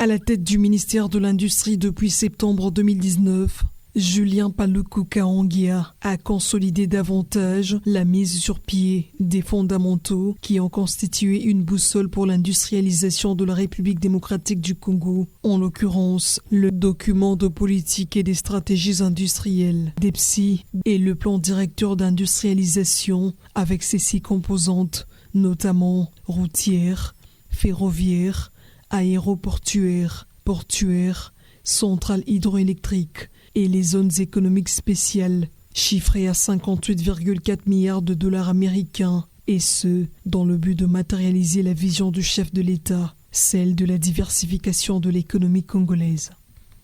À la tête du ministère de l'Industrie depuis septembre 2019, Julien Paluku Kaongia a consolidé davantage la mise sur pied des fondamentaux qui ont constitué une boussole pour l'industrialisation de la République démocratique du Congo, en l'occurrence le document de politique et des stratégies industrielles, DEPSI, et le plan directeur d'industrialisation avec ses 6 composantes, notamment routières, ferroviaires, aéroportuaires, portuaires, centrales hydroélectriques et les zones économiques spéciales, chiffrées à 58,4 milliards de dollars américains, et ce, dans le but de matérialiser la vision du chef de l'État, celle de la diversification de l'économie congolaise.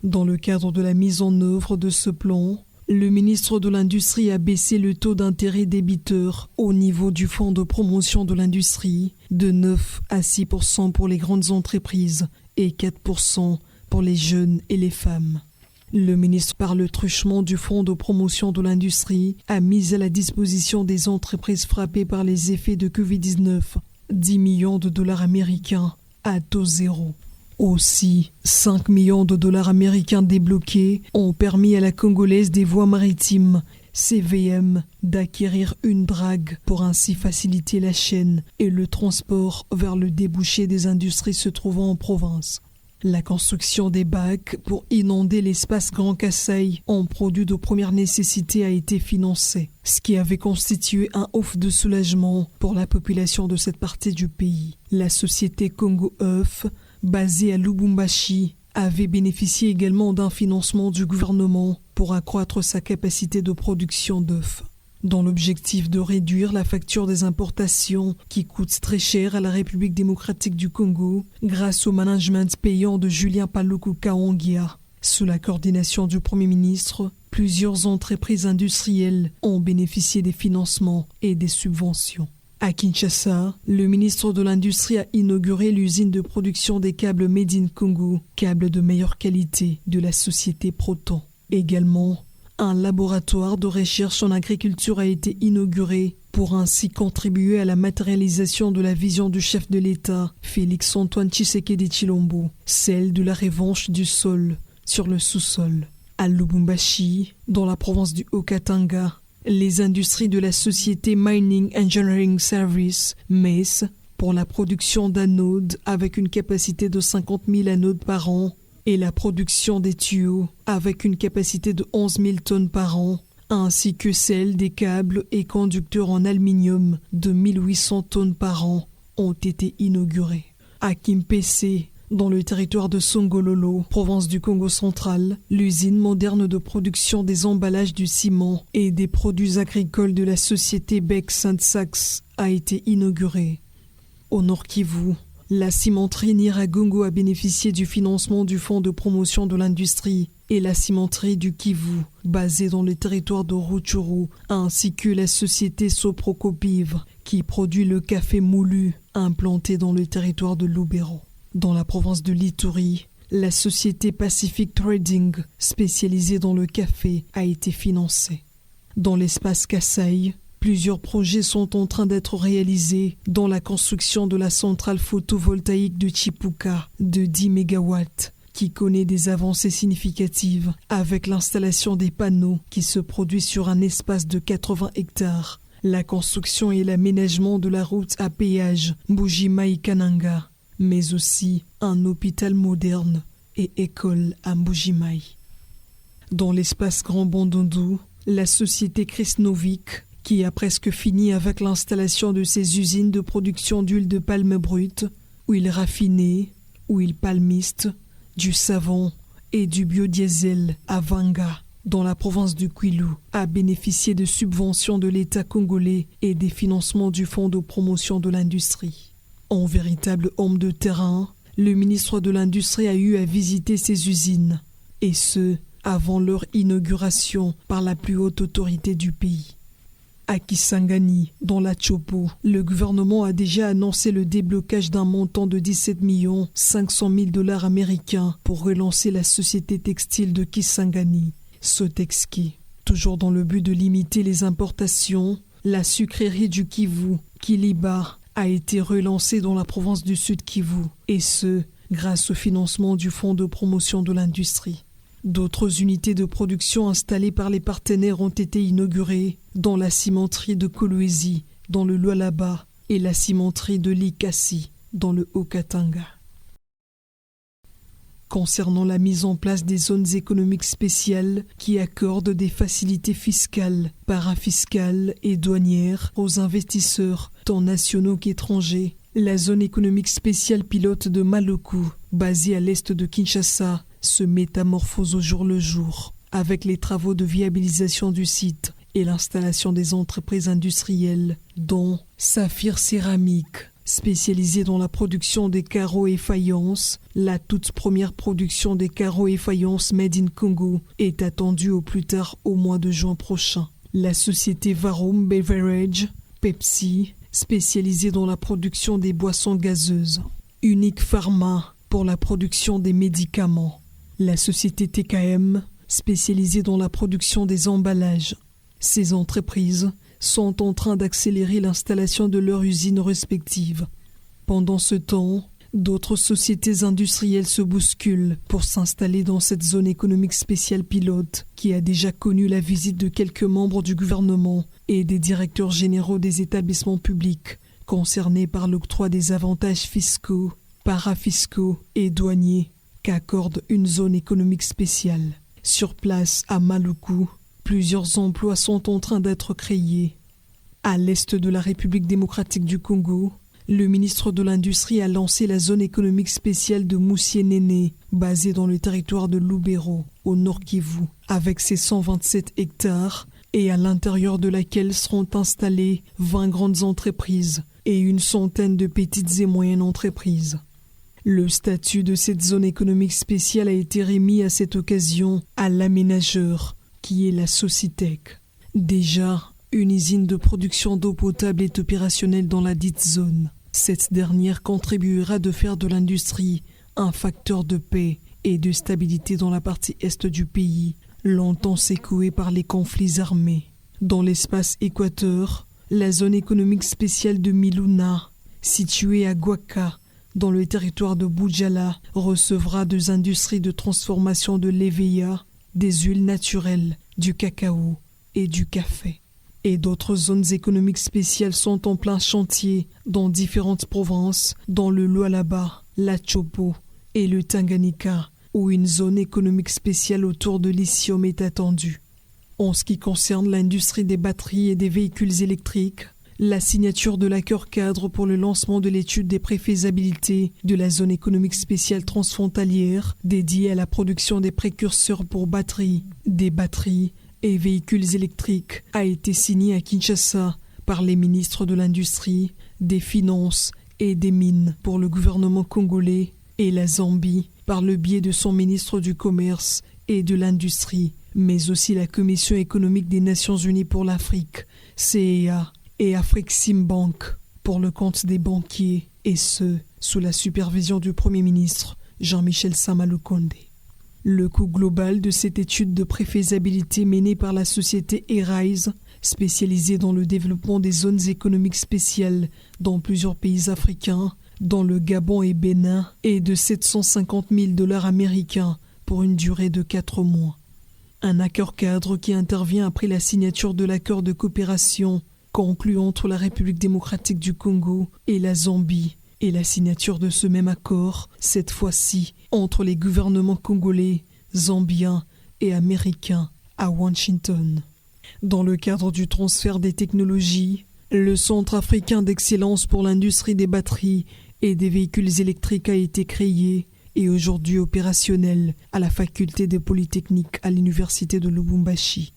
Dans le cadre de la mise en œuvre de ce plan, le ministre de l'Industrie a baissé le taux d'intérêt débiteur au niveau du Fonds de promotion de l'industrie de 9 à 6% pour les grandes entreprises et 4% pour les jeunes et les femmes. Le ministre, par le truchement du Fonds de promotion de l'industrie, a mis à la disposition des entreprises frappées par les effets de Covid-19 10 millions de dollars américains à taux zéro. Aussi, 5 millions de dollars américains débloqués ont permis à la Congolaise des voies maritimes, CVM, d'acquérir une drague pour ainsi faciliter la chaîne et le transport vers le débouché des industries se trouvant en province. La construction des bacs pour inonder l'espace Grand Kasaï en produits de première nécessité a été financée, ce qui avait constitué un ouf de soulagement pour la population de cette partie du pays. La société Congo œuf, basée à Lubumbashi, avait bénéficié également d'un financement du gouvernement pour accroître sa capacité de production d'œufs. Dans l'objectif de réduire la facture des importations qui coûte très cher à la République démocratique du Congo, grâce au management payant de Julien Paluku Kaongia. Sous la coordination du Premier ministre, plusieurs entreprises industrielles ont bénéficié des financements et des subventions. À Kinshasa, le ministre de l'Industrie a inauguré l'usine de production des câbles Made in Congo, câbles de meilleure qualité de la société Proton. Également, un laboratoire de recherche en agriculture a été inauguré pour ainsi contribuer à la matérialisation de la vision du chef de l'État, Félix-Antoine Tshisekedi Tshilombo, celle de la revanche du sol sur le sous-sol. À Lubumbashi, dans la province du Haut-Katanga, les industries de la société Mining Engineering Service, MES, pour la production d'anodes avec une capacité de 50 000 anodes par an, et la production des tuyaux avec une capacité de 11 000 tonnes par an, ainsi que celle des câbles et conducteurs en aluminium de 1800 tonnes par an, ont été inaugurées. À Kimpese, dans le territoire de Songololo, province du Congo central, l'usine moderne de production des emballages du ciment et des produits agricoles de la société Beck Saint-Sax a été inaugurée. Au Nord Kivu, la cimenterie Nyiragongo a bénéficié du financement du Fonds de promotion de l'industrie et la cimenterie du Kivu, basée dans le territoire de Rutshuru, ainsi que la société Soprocopiv, qui produit le café moulu, implanté dans le territoire de Lubero. Dans la province de l'Ituri, la société Pacific Trading, spécialisée dans le café, a été financée. Dans l'espace Kasaï, plusieurs projets sont en train d'être réalisés dans la construction de la centrale photovoltaïque de Chipuka de 10 MW, qui connaît des avancées significatives avec l'installation des panneaux qui se produit sur un espace de 80 hectares, la construction et l'aménagement de la route à péage Mbujimayi-Kananga, mais aussi un hôpital moderne et école à Mbujimayi. Dans l'espace Grand Bandundu, la société Krisnovik, qui a presque fini avec l'installation de ses usines de production d'huile de palme brute, huile raffinée, huile palmiste, du savon et du biodiesel à Vanga, dans la province du Kwilu, a bénéficié de subventions de l'État congolais et des financements du Fonds de promotion de l'industrie. En véritable homme de terrain, le ministre de l'Industrie a eu à visiter ces usines, et ce, avant leur inauguration par la plus haute autorité du pays. À Kisangani, dans la Chopo, le gouvernement a déjà annoncé le déblocage d'un montant de 17 500 000 dollars américains pour relancer la société textile de Kisangani, Sotexki. Toujours dans le but de limiter les importations, la sucrerie du Kivu, Kiliba, a été relancée dans la province du Sud Kivu, et ce, grâce au financement du Fonds de promotion de l'industrie. D'autres unités de production installées par les partenaires ont été inaugurées dans la cimenterie de Kolwezi, dans le Lualaba, et la cimenterie de Likasi, dans le Haut-Katanga. Concernant la mise en place des zones économiques spéciales qui accordent des facilités fiscales, parafiscales et douanières aux investisseurs, tant nationaux qu'étrangers, la zone économique spéciale pilote de Maluku, basée à l'est de Kinshasa, se métamorphose au jour le jour, avec les travaux de viabilisation du site et l'installation des entreprises industrielles, dont Saphir Céramique, spécialisée dans la production des carreaux et faïences. La toute première production des carreaux et faïences Made in Congo est attendue au plus tard au mois de juin prochain. La société Varum Beverage, Pepsi, spécialisée dans la production des boissons gazeuses. Unique Pharma, pour la production des médicaments. La société TKM, spécialisée dans la production des emballages. Ces entreprises sont en train d'accélérer l'installation de leurs usines respectives. Pendant ce temps, d'autres sociétés industrielles se bousculent pour s'installer dans cette zone économique spéciale pilote qui a déjà connu la visite de quelques membres du gouvernement et des directeurs généraux des établissements publics concernés par l'octroi des avantages fiscaux, parafiscaux et douaniers qu'accorde une zone économique spéciale. Sur place, à Maluku, plusieurs emplois sont en train d'être créés. À l'est de la République démocratique du Congo, le ministre de l'Industrie a lancé la zone économique spéciale de Moussienene, basée dans le territoire de Lubero, au Nord Kivu, avec ses 127 hectares, et à l'intérieur de laquelle seront installées 20 grandes entreprises et une centaine de petites et moyennes entreprises. Le statut de cette zone économique spéciale a été remis à cette occasion à l'aménageur, qui est la Socitec. Déjà, une usine de production d'eau potable est opérationnelle dans la dite zone. Cette dernière contribuera de faire de l'industrie un facteur de paix et de stabilité dans la partie est du pays, longtemps secouée par les conflits armés. Dans l'espace Équateur, la zone économique spéciale de Miluna, située à Guaca, dans le territoire de Boudjala, recevra des industries de transformation de l'EVA, des huiles naturelles, du cacao et du café. Et d'autres zones économiques spéciales sont en plein chantier dans différentes provinces, dans le Lualaba, la Chopo et le Tanganyika, où une zone économique spéciale autour de lithium est attendue. En ce qui concerne l'industrie des batteries et des véhicules électriques, la signature de l'accord cadre pour le lancement de l'étude des préfaisabilités de la zone économique spéciale transfrontalière dédiée à la production des précurseurs pour batteries, des batteries et véhicules électriques a été signée à Kinshasa par les ministres de l'Industrie, des Finances et des Mines pour le gouvernement congolais et la Zambie par le biais de son ministre du Commerce et de l'Industrie, mais aussi la Commission économique des Nations Unies pour l'Afrique, CEA, et Afreximbank pour le compte des banquiers, et ce, sous la supervision du Premier ministre Jean-Michel Sama Lukonde. Le coût global de cette étude de préfaisabilité menée par la société Arise, spécialisée dans le développement des zones économiques spéciales dans plusieurs pays africains, dont le Gabon et Bénin, est de 750 000 $ américains pour une durée de 4 mois. Un accord cadre qui intervient après la signature de l'accord de coopération conclu entre la République démocratique du Congo et la Zambie, et la signature de ce même accord, cette fois-ci, entre les gouvernements congolais, zambiens et américains à Washington. Dans le cadre du transfert des technologies, le Centre africain d'excellence pour l'industrie des batteries et des véhicules électriques a été créé et aujourd'hui opérationnel à la faculté des Polytechniques à l'université de Lubumbashi.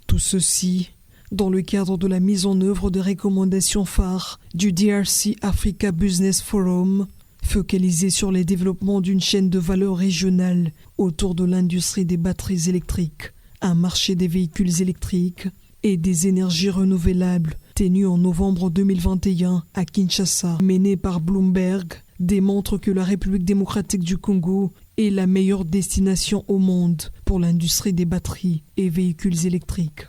Tout ceci dans le cadre de la mise en œuvre de recommandations phares du DRC Africa Business Forum, focalisé sur les développements d'une chaîne de valeur régionale autour de l'industrie des batteries électriques, un marché des véhicules électriques et des énergies renouvelables tenu en novembre 2021 à Kinshasa, mené par Bloomberg, démontre que la République démocratique du Congo est la meilleure destination au monde pour l'industrie des batteries et véhicules électriques.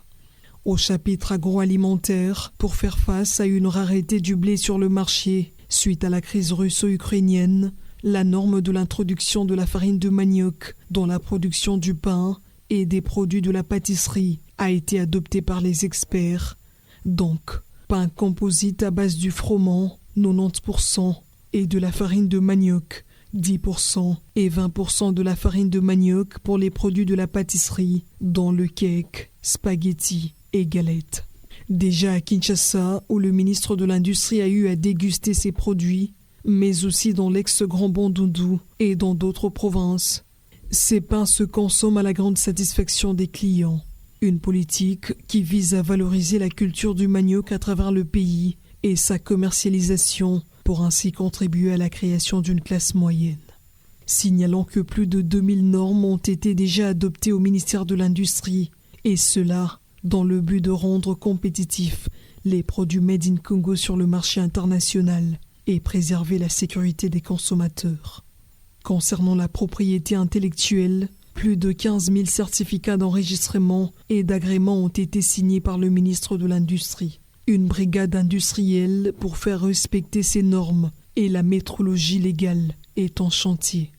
Au chapitre agroalimentaire, pour faire face à une rareté du blé sur le marché suite à la crise russo-ukrainienne, La norme de l'introduction de la farine de manioc dans la production du pain et des produits de la pâtisserie a été adoptée par les experts. Donc, pain composite à base du froment, 90%, et de la farine de manioc, 10%, et 20% de la farine de manioc pour les produits de la pâtisserie, dont le cake, spaghettis et galettes. Déjà à Kinshasa, où le ministre de l'Industrie a eu à déguster ces produits, mais aussi dans l'ex-Grand Bandundu et dans d'autres provinces. Ces pains se consomment à la grande satisfaction des clients. Une politique qui vise à valoriser la culture du manioc à travers le pays et sa commercialisation pour ainsi contribuer à la création d'une classe moyenne. Signalant que plus de 2000 normes ont été déjà adoptées au ministère de l'Industrie, et cela dans le but de rendre compétitifs les produits Made in Congo sur le marché international et préserver la sécurité des consommateurs. Concernant la propriété intellectuelle, plus de 15 000 certificats d'enregistrement et d'agrément ont été signés par le ministre de l'Industrie. Une brigade industrielle pour faire respecter ces normes et la métrologie légale est en chantier.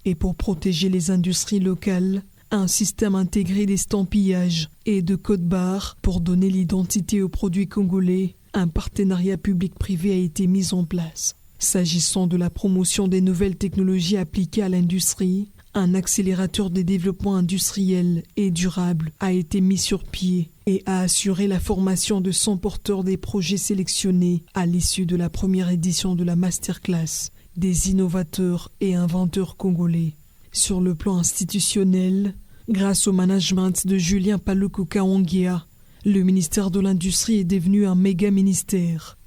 Et pour protéger les industries locales, un système intégré d'estampillage et de code-barres pour donner l'identité aux produits congolais, un partenariat public-privé a été mis en place. S'agissant de la promotion des nouvelles technologies appliquées à l'industrie, un accélérateur des développements industriels et durables a été mis sur pied et a assuré la formation de 100 porteurs des projets sélectionnés à l'issue de la première édition de la masterclass des innovateurs et inventeurs congolais. Sur le plan institutionnel, grâce au management de Julien Paluku Kaongia, le ministère de l'Industrie est devenu un méga-ministère.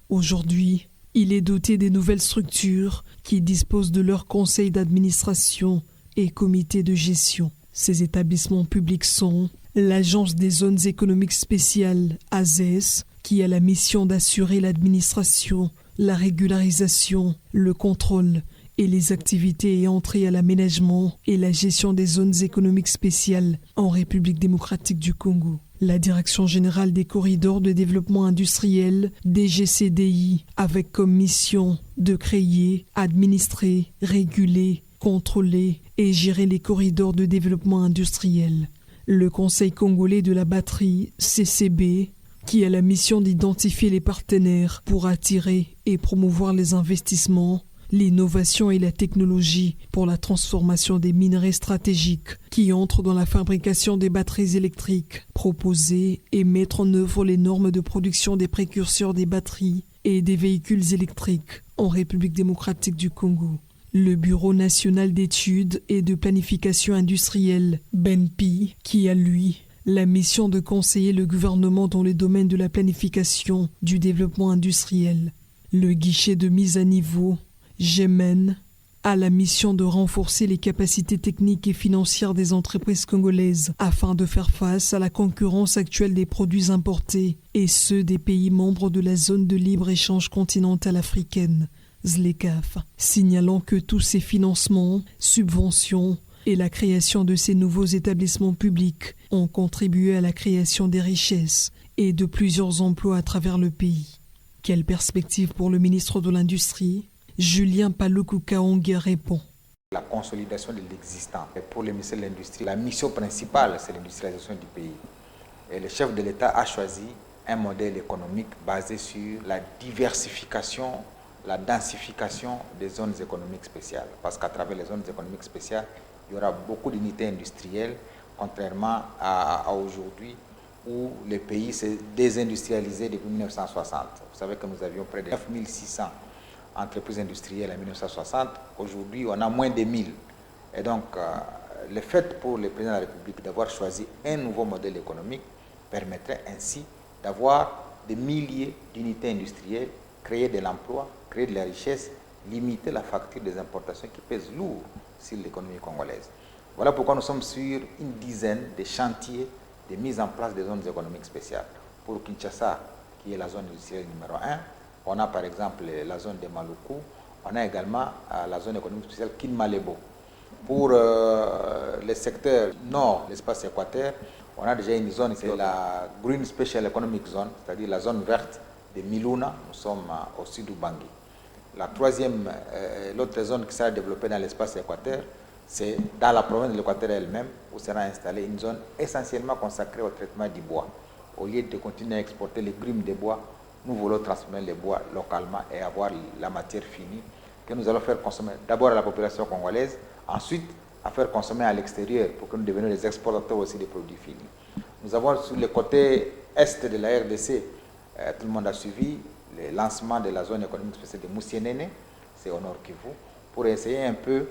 Aujourd'hui, il est doté des nouvelles structures qui disposent de leur conseil d'administration et comité de gestion. Ces établissements publics sont l'Agence des zones économiques spéciales, AZES, qui a la mission d'assurer l'administration, la régularisation, le contrôle et les activités ayant trait à l'aménagement et la gestion des zones économiques spéciales en République démocratique du Congo. La Direction générale des corridors de développement industriel, DGCDI, avec comme mission de créer, administrer, réguler, contrôler et gérer les corridors de développement industriel. Le Conseil congolais de la batterie, CCB, qui a la mission d'identifier les partenaires pour attirer et promouvoir les investissements, l'innovation et la technologie pour la transformation des minerais stratégiques qui entrent dans la fabrication des batteries électriques, proposer et mettre en œuvre les normes de production des précurseurs des batteries et des véhicules électriques en République démocratique du Congo. Le Bureau national d'études et de planification industrielle, BENPI, qui a, lui, la mission de conseiller le gouvernement dans le domaine de la planification du développement industriel. Le guichet de mise à niveau, GEMEN, a la mission de renforcer les capacités techniques et financières des entreprises congolaises afin de faire face à la concurrence actuelle des produits importés et ceux des pays membres de la zone de libre-échange continentale africaine, ZLECAf, signalant que tous ces financements, subventions et la création de ces nouveaux établissements publics ont contribué à la création des richesses et de plusieurs emplois à travers le pays. Quelle perspective pour le ministre de l'Industrie ? Julien Paluku Kaongia répond. La consolidation de l'existant. Et pour le ministère de l'Industrie, la mission principale, c'est l'industrialisation du pays. Et le chef de l'État a choisi un modèle économique basé sur la diversification, la densification des zones économiques spéciales. Parce qu'à travers les zones économiques spéciales, il y aura beaucoup d'unités industrielles, contrairement à aujourd'hui, où le pays s'est désindustrialisé depuis 1960. Vous savez que nous avions près de 9600 entreprises industrielles en 1960. Aujourd'hui, on a moins de 1000. Et donc, le fait pour le président de la République d'avoir choisi un nouveau modèle économique permettrait ainsi d'avoir des milliers d'unités industrielles, créer de l'emploi, créer de la richesse, limiter la facture des importations qui pèse lourd sur l'économie congolaise. Voilà pourquoi nous sommes sur une dizaine de chantiers de mise en place des zones économiques spéciales. Pour Kinshasa, qui est la zone industrielle numéro 1, on a par exemple la zone de Maluku, on a également la zone économique spéciale Kinmalebo. Pour le secteur nord, l'espace équateur, on a déjà une zone, c'est la Green Special Economic Zone, c'est-à-dire la zone verte de Miluna, nous sommes au sud du Bangui. L'autre zone qui sera développée dans l'espace équateur, c'est dans la province de l'Équateur elle-même, où sera installée une zone essentiellement consacrée au traitement du bois. Au lieu de continuer à exporter les grumes de bois, nous voulons transformer les bois localement et avoir la matière finie que nous allons faire consommer d'abord à la population congolaise, ensuite à faire consommer à l'extérieur pour que nous devenions des exportateurs aussi des produits finis. Nous avons sur le côté est de la RDC, tout le monde a suivi le lancement de la zone économique spéciale de Moussienene, c'est au Nord Kivu, pour essayer un peu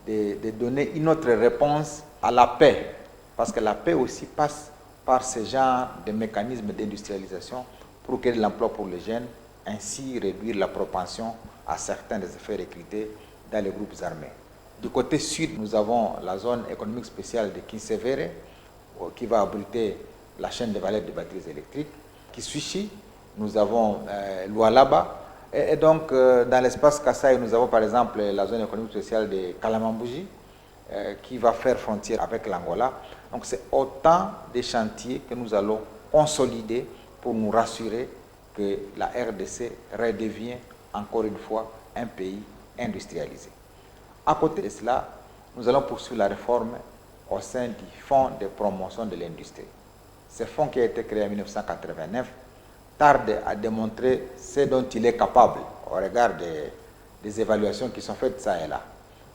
de donner une autre réponse à la paix. Parce que la paix aussi passe par ce genre de mécanismes d'industrialisation pour créer de l'emploi pour les jeunes, ainsi réduire la propension à certains des effets recrutés dans les groupes armés. Du côté sud, nous avons la zone économique spéciale de Kinsevere, qui va abriter la chaîne de valeur des batteries électriques. Kisuichi, nous avons Lualaba. Et donc, dans l'espace Kasaï, nous avons par exemple la zone économique spéciale de Kalamambouji, qui va faire frontière avec l'Angola. Donc, c'est autant de chantiers que nous allons consolider pour nous rassurer que la RDC redevient encore une fois un pays industrialisé. À côté de cela, nous allons poursuivre la réforme au sein du Fonds de promotion de l'industrie. Ce fonds qui a été créé en 1989 tarde à démontrer ce dont il est capable au regard des évaluations qui sont faites ça et là.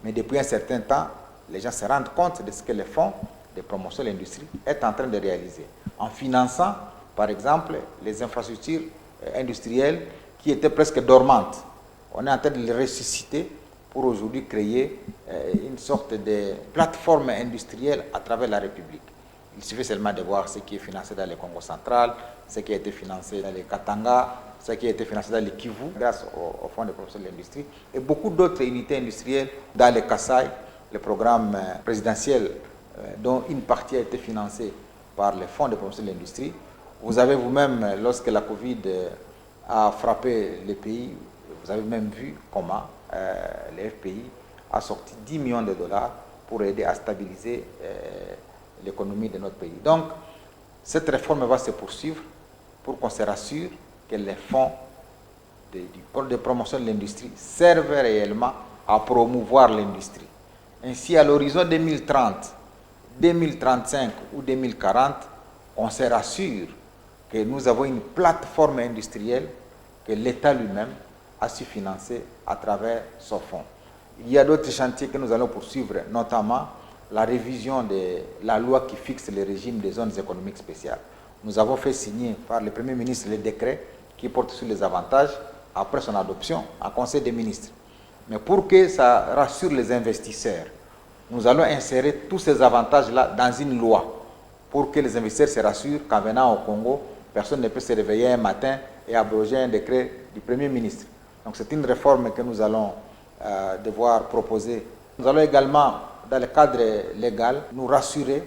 Mais depuis un certain temps, les gens se rendent compte de ce que le Fonds de promotion de l'industrie est en train de réaliser, en finançant, par exemple, les infrastructures industrielles qui étaient presque dormantes. On est en train de les ressusciter pour aujourd'hui créer une sorte de plateforme industrielle à travers la République. Il suffit seulement de voir ce qui est financé dans le Congo central, ce qui a été financé dans les Katanga, ce qui a été financé dans les Kivu, grâce au Fonds de promotion de l'industrie, et beaucoup d'autres unités industrielles dans les Kasaï, le programme présidentiel dont une partie a été financée par le Fonds de promotion de l'industrie. Vous avez vous-même, lorsque la Covid a frappé les pays, vous avez même vu comment le FPI a sorti 10 millions de dollars pour aider à stabiliser l'économie de notre pays. Donc, cette réforme va se poursuivre pour qu'on se rassure que les fonds de promotion de l'industrie servent réellement à promouvoir l'industrie. Ainsi, à l'horizon 2030, 2035 ou 2040, on se rassure que nous avons une plateforme industrielle que l'État lui-même a su financer à travers son fonds. Il y a d'autres chantiers que nous allons poursuivre, notamment la révision de la loi qui fixe le régime des zones économiques spéciales. Nous avons fait signer par le Premier ministre le décret qui porte sur les avantages après son adoption en Conseil des ministres. Mais pour que ça rassure les investisseurs, nous allons insérer tous ces avantages-là dans une loi pour que les investisseurs se rassurent qu'en venant au Congo, personne ne peut se réveiller un matin et abroger un décret du Premier ministre. Donc c'est une réforme que nous allons devoir proposer. Nous allons également, dans le cadre légal, nous rassurer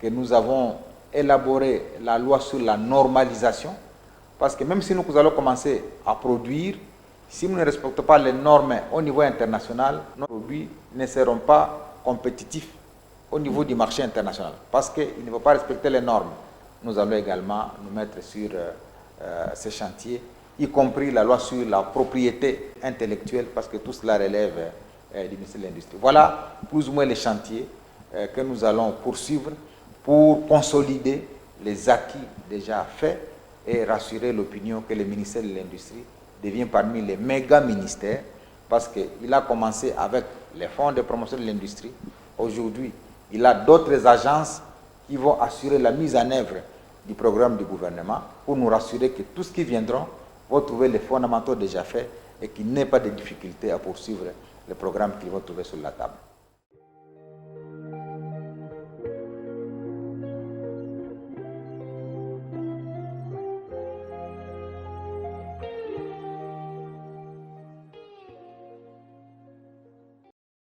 que nous avons élaboré la loi sur la normalisation, parce que même si nous allons commencer à produire, si nous ne respectons pas les normes au niveau international, nos produits ne seront pas compétitifs au niveau du marché international, parce qu'ils ne vont pas respecter les normes. Nous allons également nous mettre sur ces chantiers, y compris la loi sur la propriété intellectuelle, parce que tout cela relève du ministère de l'Industrie. Voilà plus ou moins les chantiers que nous allons poursuivre pour consolider les acquis déjà faits et rassurer l'opinion que le ministère de l'Industrie devient parmi les méga-ministères, parce qu'il a commencé avec les fonds de promotion de l'industrie. Aujourd'hui, il a d'autres agences qui vont assurer la mise en œuvre du programme du gouvernement pour nous rassurer que tous ceux qui viendront vont trouver les fondamentaux déjà faits et qu'il n'y ait pas de difficulté à poursuivre le programme qu'ils vont trouver sur la table.